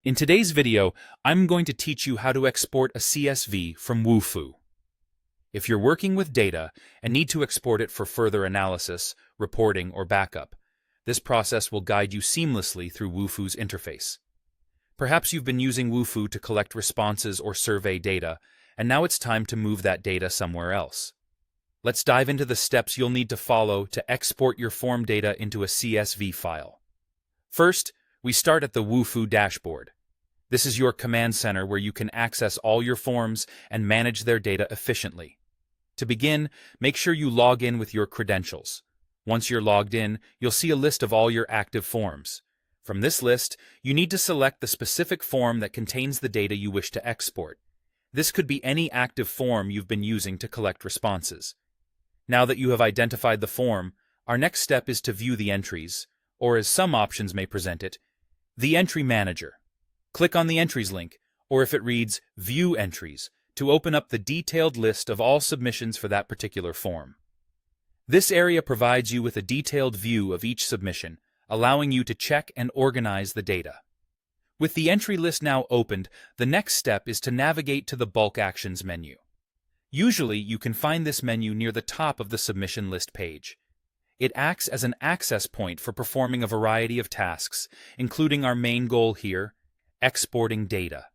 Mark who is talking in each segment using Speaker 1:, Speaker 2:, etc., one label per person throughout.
Speaker 1: In today's video, I'm going to teach you how to export a CSV from Wufoo. If you're working with data and need to export it for further analysis, reporting, or backup, this process will guide you seamlessly through Wufoo's interface. Perhaps you've been using Wufoo to collect responses or survey data, and now it's time to move that data somewhere else. Let's dive into the steps you'll need to follow to export your form data into a CSV file. First, we start at the Wufoo dashboard. This is your command center where you can access all your forms and manage their data efficiently. To begin, make sure you log in with your credentials. Once you're logged in, you'll see a list of all your active forms. From this list, you need to select the specific form that contains the data you wish to export. This could be any active form you've been using to collect responses. Now that you have identified the form, our next step is to view the entries, or as some options may present it, the Entry Manager. Click on the Entries link, or if it reads View Entries, to open up the detailed list of all submissions for that particular form. This area provides you with a detailed view of each submission, allowing you to check and organize the data. With the entry list now opened, the next step is to navigate to the Bulk Actions menu. Usually, you can find this menu near the top of the submission list page. It acts as an access point for performing a variety of tasks, including our main goal here, exporting data.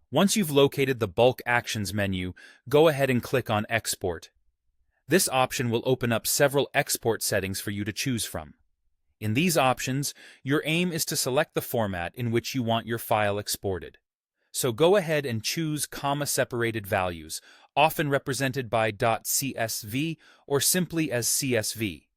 Speaker 1: Once you've located the Bulk Actions menu, go ahead and click on Export. This option will open up several export settings for you to choose from. In these options, your aim is to select the format in which you want your file exported. So go ahead and choose comma-separated values, often represented by .csv or simply as CSV.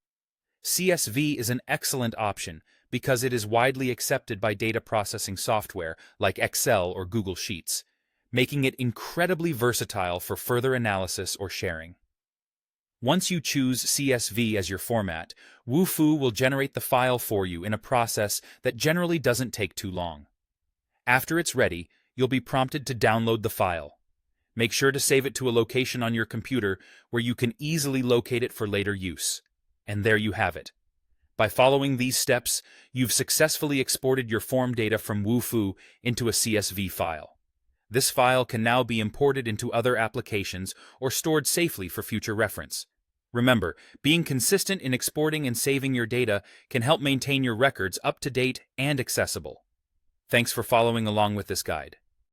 Speaker 1: CSV is an excellent option because it is widely accepted by data processing software like Excel or Google Sheets, making it incredibly versatile for further analysis or sharing. Once you choose CSV as your format, Wufoo will generate the file for you in a process that generally doesn't take too long. After it's ready, you'll be prompted to download the file. Make sure to save it to a location on your computer where you can easily locate it for later use. And there you have it. By following these steps, you've successfully exported your form data from Wufoo into a CSV file. This file can now be imported into other applications or stored safely for future reference. Remember, being consistent in exporting and saving your data can help maintain your records up to date and accessible. Thanks for following along with this guide.